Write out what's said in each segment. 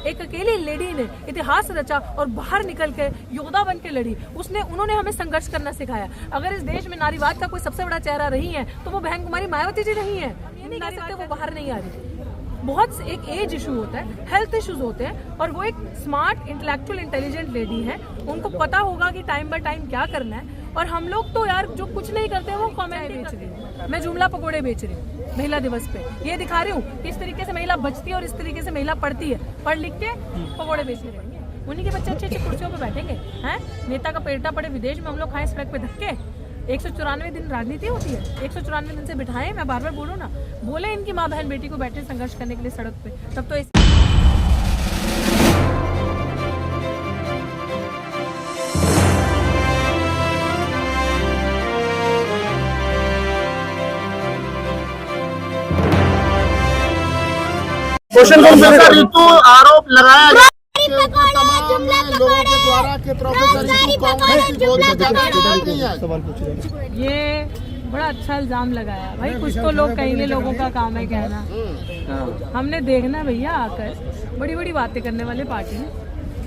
एक अकेली लेडी ने इतिहास रचा और बाहर निकल के योद्धा बन के लड़ी। उन्होंने हमें संघर्ष करना सिखाया। अगर इस देश में नारीवाद का कोई सबसे बड़ा चेहरा रही है तो वो बहन कुमारी मायावती जी रही है। ये नहीं कह सकते वो बाहर नहीं आ रही। बहुत एक एज इशू होता है, हेल्थ इश्यूज होते हैं, और वो एक स्मार्ट इंटेलेक्चुअल इंटेलिजेंट लेडी है। उनको पता होगा कि टाइम बाय टाइम क्या करना है। और हम लोग तो यार जो कुछ नहीं करते वो कमेंट बेच रही हूँ, मैं जुमला पकोड़े बेच रही हूँ महिला दिवस पे। ये दिखा रही हूँ किस तरीके से महिला बचती है और इस तरीके से महिला पढ़ती है। पढ़ लिख के पकोड़े बेचने रहेंगे, उन्हीं के बच्चे अच्छी अच्छी कुर्सियों पे बैठेंगे। हैं नेता का पेटा पड़े विदेश में, हम लोग खाएं सड़क पे धक्के। 194 दिन राजनीति होती है, 194 दिन से बिठाएं। मैं बार बार बोलूँ ना, बोले इनकी माँ बहन बेटी को बैठे संघर्ष करने के लिए सड़क पे, तब तो ऋतु आरोप लगाया गया तमाम लोगों के द्वारा कि प्रोफेसर ऋतु कांग्रेस की बोलते जगह। ये बड़ा अच्छा इल्जाम लगाया भाई। कुछ तो लोग कहेंगे, लोगों का काम है कहना। हमने देखना भैया, आकर बड़ी बड़ी बातें करने वाले पार्टी है,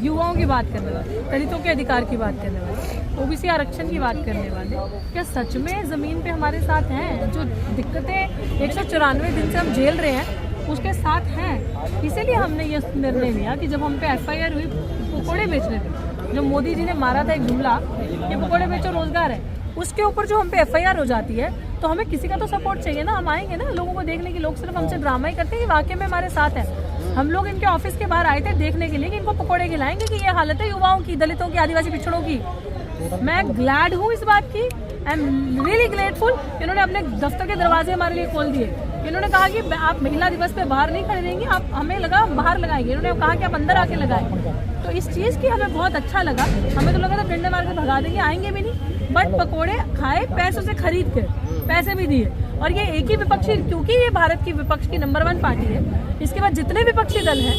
युवाओं की बात करने वाले, दलितों के अधिकार की बात करने वाले, ओबीसी आरक्षण की बात करने वाले, क्या सच में जमीन पे हमारे साथ हैं? जो दिक्कतें 194 दिन से हम झेल रहे हैं उसके साथ हैं। इसीलिए हमने ये निर्णय लिया कि जब हम पे FIR हुई पकौड़े बेचने पे, जो मोदी जी ने मारा था एक जुमला कि पकौड़े बेचो रोजगार है, उसके ऊपर जो हम पे FIR हो जाती है तो हमें किसी का तो सपोर्ट चाहिए ना। हम आएंगे ना लोगों को देखने की। लोग सिर्फ हमसे ड्रामा ही करते हैं, वाकई में हमारे साथ है। हम लोग इनके ऑफिस के बाहर आए थे देखने के लिए कि इनको पकौड़े खिलाएंगे कि ये हालत है युवाओं की, दलितों की, आदिवासी पिछड़ों की। मैं ग्लैड हूँ इस बात की, आई एम रियली ग्रेटफुल। इन्होंने अपने दफ्तर के दरवाजे हमारे लिए खोल दिए। इन्होंने कहा कि आप महिला दिवस पे बाहर नहीं खड़े रहेंगे, आप हमें लगा बाहर लगाएंगे। इन्होंने कहा कि आप अंदर आके लगाएं। तो इस चीज़ की हमें बहुत अच्छा लगा। हमें तो लगा था डंडे मार के भगा देंगे, आएंगे भी नहीं। बट पकोड़े खाए, पैसों से खरीद के, पैसे भी दिए। और ये एक ही विपक्षी, क्योंकि ये भारत की विपक्ष की नंबर 1 पार्टी है, इसके बाद जितने विपक्षी दल हैं,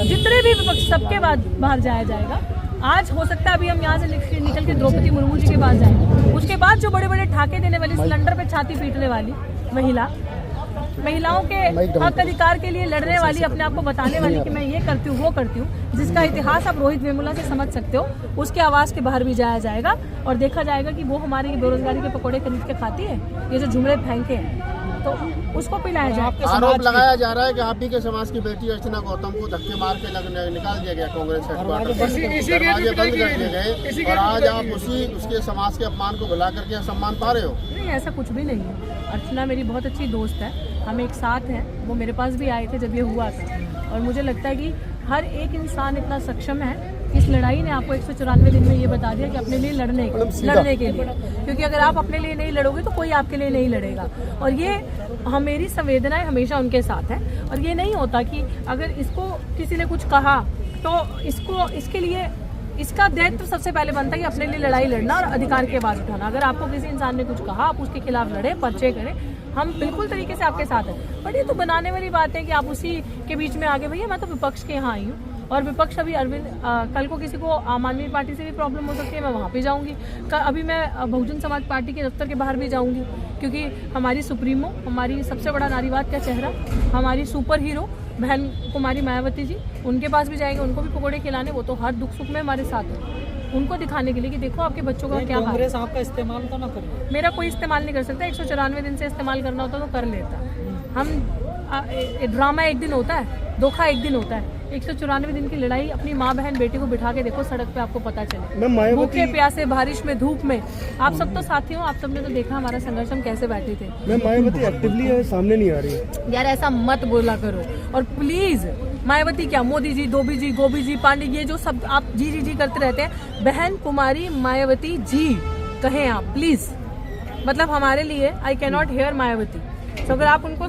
जितने भी विपक्ष, सबके बाद बाहर जाया जाएगा। आज हो सकता है अभी हम यहाँ से निकल के द्रौपदी मुर्मू जी के पास जाएंगे। उसके बाद जो बड़े बड़े ठाके देने वाली, सिलेंडर पे छाती पीटने वाली महिलाओं के हक अधिकार के लिए लड़ने वाली, अपने आप को बताने वाली कि मैं ये करती हूँ वो करती हूँ, जिसका इतिहास आप रोहित वेमुला से समझ सकते हो, उसके आवाज के बाहर भी जाया जाएगा और देखा जाएगा कि वो हमारी बेरोजगारी के पकौड़े खरीद के खाती है, ये जो जुमड़े फेंके हैं तो उसको पिलाया जाए। आरोप लगाया जा रहा है कि आप ही के समाज की बेटी अर्चना गौतम को धक्के मार के निकाल दिया गया कांग्रेस हेडक्वार्टर, दरवाजे बंद कर दिए गए, और आज आप उसके समाज के अपमान को भुला करके सम्मान पा रहे हो। नहीं, ऐसा कुछ भी नहीं है। अर्चना मेरी बहुत अच्छी दोस्त है, हम एक साथ हैं। वो मेरे पास भी आए थे जब ये हुआ था, और मुझे लगता है कि हर एक इंसान इतना सक्षम है। इस लड़ाई ने आपको 194 दिन में ये बता दिया कि अपने लिए लड़ने के लिए, क्योंकि अगर आप अपने लिए नहीं लड़ोगे तो कोई आपके लिए नहीं लड़ेगा। और ये मेरी संवेदनाएं हमेशा उनके साथ है। और ये नहीं होता कि अगर इसको किसी ने कुछ कहा तो इसके लिए इसका दायित्व सबसे पहले बनता है कि अपने लिए लड़ाई लड़ना और अधिकार की आवाज उठाना। अगर आपको किसी इंसान ने कुछ कहा, आप उसके खिलाफ लड़े, पर्चे करें, हम बिल्कुल तरीके से आपके साथ हैं। बट ये तो बनाने वाली बात है कि आप उसी के बीच में आगे, भैया मैं तो विपक्ष के यहाँ आई हूँ, और विपक्ष अभी अरविंद, कल को किसी को आम आदमी पार्टी से भी प्रॉब्लम हो सकती है, मैं वहाँ पे जाऊँगी। अभी मैं बहुजन समाज पार्टी के दफ्तर के बाहर भी जाऊँगी, क्योंकि हमारी सुप्रीमो, हमारी सबसे बड़ा नारीवाद का चेहरा, हमारी सुपर हीरो बहन कुमारी मायावती जी, उनके पास भी जाएंगे, उनको भी पकौड़े खिलाने। वो तो हर दुख सुख में हमारे साथ है, उनको दिखाने के लिए कि देखो आपके बच्चों का क्या हाल है। कांग्रेस आपका इस्तेमाल तो ना करे। मेरा कोई इस्तेमाल नहीं कर सकता। 194 दिन से इस्तेमाल करना होता तो कर लेता। हम ड्रामा एक दिन होता है, धोखा एक दिन होता है। 194 दिन की लड़ाई, अपनी माँ बहन बेटी को बिठा के देखो सड़क पे, आपको पता चले। भूखे प्यासे, बारिश में, धूप में, आप सब तो साथी हो, आप सबने तो देखा हमारा संघर्ष, हम कैसे बैठे थे। मैं मायावती एक्टिवली सामने नहीं आ रही है यार, ऐसा मत बोला करो। और प्लीज, मायावती क्या, मोदी जी, धोबी जी, गोभी जी, पांडे, ये जो सब आप जी जी जी करते रहते हैं, बहन कुमारी मायावती जी कहें आप प्लीज। मतलब हमारे लिए I can not here Mayawati. तो अगर आप उनको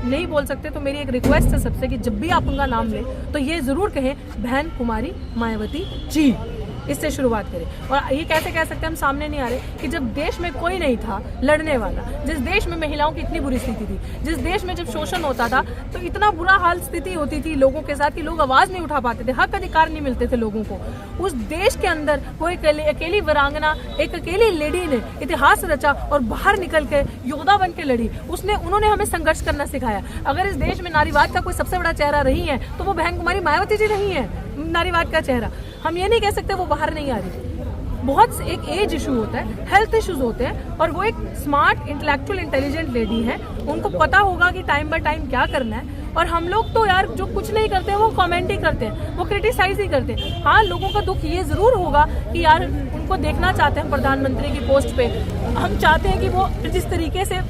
नहीं बोल सकते तो मेरी एक रिक्वेस्ट है सबसे कि जब भी आप उनका नाम लें तो ये जरूर कहें बहन कुमारी मायावती जी। इससे शुरुआत करें। और ये कैसे कह सकते हैं हम सामने नहीं आ रहे कि जब देश में कोई नहीं था लड़ने वाला, जिस देश में महिलाओं की इतनी बुरी स्थिति थी, जिस देश में जब शोषण होता था तो इतना बुरा हाल स्थिति होती थी लोगों के साथ कि लोग आवाज नहीं उठा पाते थे, हक अधिकार नहीं मिलते थे लोगों को, उस देश के अंदर वो अकेली वीरांगना, एक अकेली लेडी ने इतिहास रचा और बाहर निकल के योद्धा बन के लड़ी। उन्होंने हमें संघर्ष करना सिखाया। अगर इस देश में नारीवाद का कोई सबसे बड़ा चेहरा रही है तो वो बहन कुमारी मायावती जी रही है नारीवाद का चेहरा। हम ये नहीं कह सकते वो बाहर नहीं आ रही। बहुत एक एज इशू होता है, हेल्थ इश्यूज होते हैं, और वो एक स्मार्ट इंटेलेक्चुअल इंटेलिजेंट लेडी है, उनको पता होगा कि टाइम बाय टाइम क्या करना है। और हम लोग तो यार जो कुछ नहीं करते वो कमेंट ही करते हैं, वो क्रिटिसाइज ही करते हैं। हाँ, लोगों का दुख ये जरूर होगा कि यार उनको देखना चाहते हैं प्रधानमंत्री की पोस्ट पे, हम चाहते हैं कि वो जिस तरीके से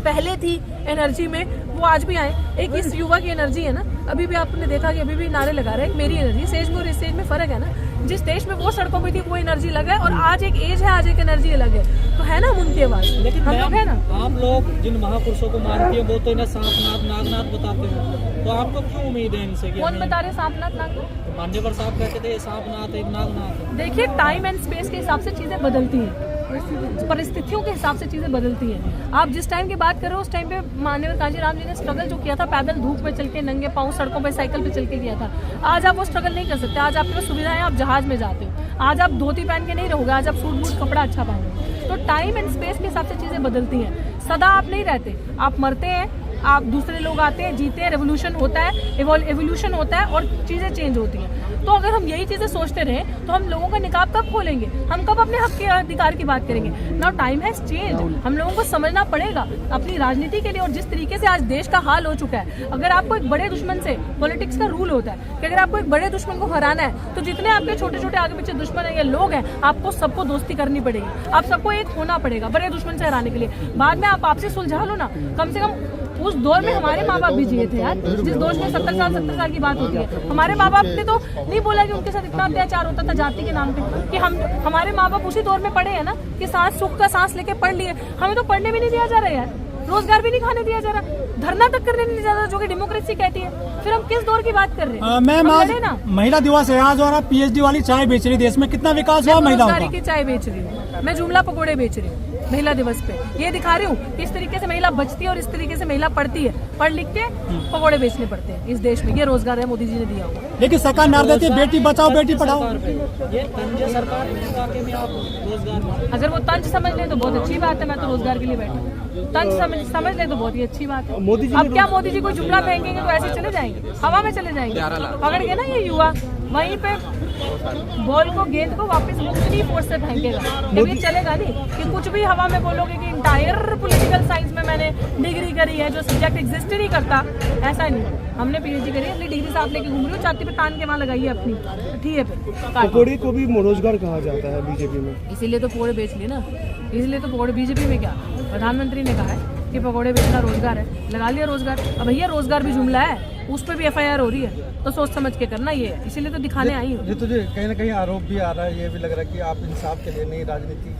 पहले थी एनर्जी में वो आज भी आए। एक इस युवा की एनर्जी है ना, अभी भी आपने देखा कि अभी भी नारे लगा रहे हैं, मेरी एनर्जी। स्टेज में और इस स्टेज में फर्क है ना, जिस देश में वो सड़कों पे थी वो एनर्जी अलग है, और आज एक एज है, आज एक एनर्जी अलग है, तो है ना उनकी आवाज। लेकिन हम लोग है ना, आप लोग जिन महापुरुषों को मानती है वो तो इन्हें सांपनाथ नागनाथ बताते हो, तो आपको क्यों उम्मीद है इनसे? कौन बता रहे सांपनाथ नागनाथ? मान्यवर साहब कहते थे सांपनाथ एक नागनाथ। देखिए, टाइम एंड स्पेस के हिसाब से चीजें बदलती हैं, परिस्थितियों के हिसाब से चीजें बदलती हैं। आप जिस टाइम की बात कर रहे हो उस टाइम पे माननीय कांजीराम जी ने स्ट्रगल जो किया था, पैदल धूप में चल के, नंगे पांव सड़कों पे साइकिल पे चल के किया था। आज आप वो स्ट्रगल नहीं कर सकते। आज आपके पास सुविधाएं, आप जहाज में जाते हो, आज आप धोती पहन के नहीं रहोगे, आज आप सूट बूट कपड़ा अच्छा पहनोगे। तो टाइम एंड स्पेस के हिसाब से चीजें बदलती हैं। सदा आप नहीं रहते, आप मरते हैं, आप दूसरे लोग आते हैं, जीते हैं, रेवोल्यूशन होता है, एवोल्यूशन होता है और चीजें चेंज होती हैं। तो अगर हम यही चीजें सोचते रहे तो हम लोगों का निकाब कब खोलेंगे? हम कब अपने हक के अधिकार की बात करेंगे? Now time has change. हम लोगों को समझना पड़ेगा अपनी राजनीति के लिए, और जिस तरीके से आज देश का हाल हो चुका है, अगर आपको एक बड़े दुश्मन से, पॉलिटिक्स का रूल होता है कि अगर आपको एक बड़े दुश्मन को हराना है तो जितने आपके छोटे छोटे आगे पीछे दुश्मन है या लोग हैं, आपको सबको दोस्ती करनी पड़ेगी, आप सबको एक होना पड़ेगा बड़े दुश्मन से हराने के लिए। बाद में आप आपसे सुलझा लो ना। कम से कम उस दौर में हमारे माँ बाप भी जिए थे यार, जिस दौर में 70 साल की बात होती है। हमारे माँ बाप ने तो नहीं बोला कि उनके साथ इतना अत्याचार होता था जाति के नाम पे, कि हमारे माँ बाप उसी दौर में पढ़े हैं ना, कि सांस सुख का सांस लेके पढ़ लिए। हमें तो पढ़ने भी नहीं दिया जा रहा है यार, रोजगार भी नहीं खाने दिया जा रहा, धरना तक करने नहीं दिया जा रहा, जो कि डेमोक्रेसी कहती है। फिर हम किस दौर की बात कर रहे हैं? मैम, आज महिला दिवस है आज, और आप पीएचडी वाली चाय बेच रही, देश में कितना विकास हुआ महिलाओं का? की चाय बेच रही हूँ मैं, जुमला पकौड़े बेच रही हूँ महिला दिवस पे। ये दिखा रही हूँ कि इस तरीके से महिला बचती है और इस तरीके से महिला पढ़ती है, पढ़ लिख के पकौड़े बेचने पड़ते हैं इस देश में। ये रोजगार है, मोदी जी ने दिया हुआ। लेकिन सरकार नार देती है बेटी बचाओ बेटी पढ़ाओ। ये तंज सरकार में आप रोजगार, अगर वो तंज समझ ले तो बहुत अच्छी बात है। मैं तो रोजगार के लिए बैठी, तंज समझ ले तो बहुत ही अच्छी बात है। अब क्या मोदी जी कोई जुमला फेंकेंगे तो ऐसे चले जाएंगे, हवा में चले जाएंगे? पकड़ के ना ये युवा वहीं पे बॉल को, गेंद को वापस उतनी फोर्स से फेंकेगा। जब ये चलेगा नहीं कि कुछ भी हवा में बोलोगे कि इंटायर पॉलिटिकल साइंस में मैंने डिग्री करी है, जो सब्जेक्ट एग्जिस्ट ही नहीं करता, ऐसा नहीं। हमने पीएचडी करी है, अपनी डिग्री साथ लेके घूम रही हूँ, छाती पे तान के वहाँ लगाई है अपनी, ठीक है पे। पकौड़े को भी रोजगार कहा जाता है बीजेपी में, इसीलिए तो पकौड़े बेच लिए ना, इसलिए तो पकौड़े। बीजेपी में क्या, प्रधानमंत्री ने कहा है कि पकौड़े बेचना रोजगार है, लगा लिया रोजगार। अब भैया रोजगार भी जुमला है, उस पर भी एफआईआर हो रही है, तो सोच समझ के करना। ये इसीलिए तो दिखाने आई हूँ। ये तुझे कहीं ना कहीं आरोप भी आ रहा है, ये भी लग रहा है कि आप इंसाफ के लिए नहीं, राजनीति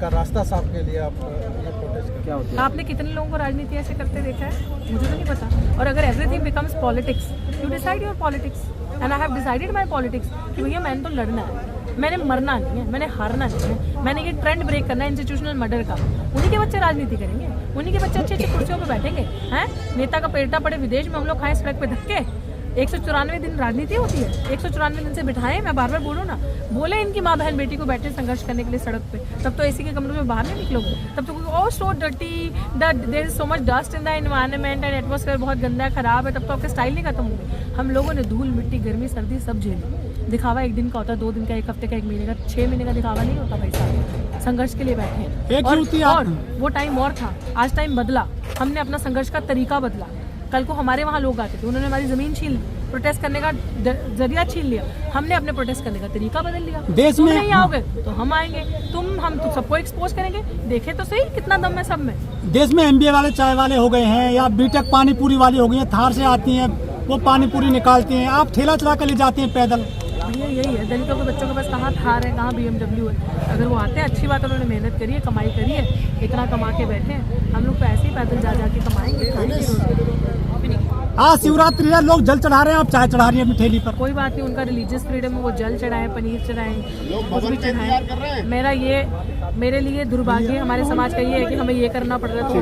का रास्ता साफ के लिए आप प्रोटेस्ट क्या होता है? आपने कितने लोगों को राजनीति ऐसे करते देखा है? मुझे तो नहीं पता। और अगर everything becomes politics, you decide your politics and I have decided my politics कि भैया मैंने तो लड़ना है, मैंने मरना नहीं है, मैंने हारना नहीं है, मैंने ये ट्रेंड ब्रेक करना है इंस्टीट्यूशनल मर्डर का। उन्हीं के बच्चे राजनीति करेंगे, उन्हीं के बच्चे अच्छी अच्छी कुर्सियों पे बैठेंगे हैं। नेता का पेटा पड़े विदेश में, हम लोग खाएं सड़क पे धक्के। 194 दिन राजनीति होती है, 194 दिन से बिठाएं। मैं बार बार बोलूँ ना, बोले इनकी माँ बहन बेटी को बैठे संघर्ष करने के लिए सड़क पे, तब तो एसी के कमरे में बाहर नहीं निकलोगे। तब तो oh so dirty, there is so much dust in the environment and atmosphere बहुत गंदा खराब है, तब तो आपके स्टाइल नहीं खत्म होंगे। हम लोगों ने धूल मिट्टी गर्मी सर्दी सब झेली। दिखावा एक दिन का होता है, 2 दिन का, 1 हफ्ते का, 1 महीने का, 6 महीने का दिखावा नहीं होता भाई साहब। संघर्ष के लिए बैठे हैं और वो टाइम और था, आज टाइम बदला। हमने अपना संघर्ष का तरीका बदला। कल को हमारे वहाँ लोग आते थे, उन्होंने हमारी जमीन छीन ली, प्रोटेस्ट करने का जरिया छीन लिया, हमने अपने प्रोटेस्ट करने का तरीका बदल लिया। देश में नहीं आओगे तो हम आएंगे, हम तो सबको एक्सपोज करेंगे। देखे तो सही कितना दम है सब में। देश में एमबीए वाले चाय वाले हो गए हैं, या बीटेक पानी पूरी वाली हो गई है, थार से आती हैं वो पानी पूरी निकालती हैं, आप ठेला चला कर ले जाती हैं पैदल। लिए यही है, दलितों के बच्चों के पास कहाँ थार है, कहाँ BMW है। अगर वो आते हैं अच्छी बात है, उन्होंने मेहनत करी है, कमाई करी है, इतना कमा के बैठे हैं। हम लोग तो ऐसे ही पैदल जा के कमाएंगे। आज शिवरात्रि है, लोग जल चढ़ा रहे हैं, आप चाय चढ़ा रही है अपनी ठेली पर। कोई बात नहीं, उनका रिलीजियस फ्रीडम है, वो जल चढ़ाएं, पनीर चढ़ाएं, लोग कुछ भी भवन का इंतजार कर रहे हैं। मेरे लिए दुर्भाग्य हमारे समाज का ये है कि हमें ये करना पड़ रहा है। तो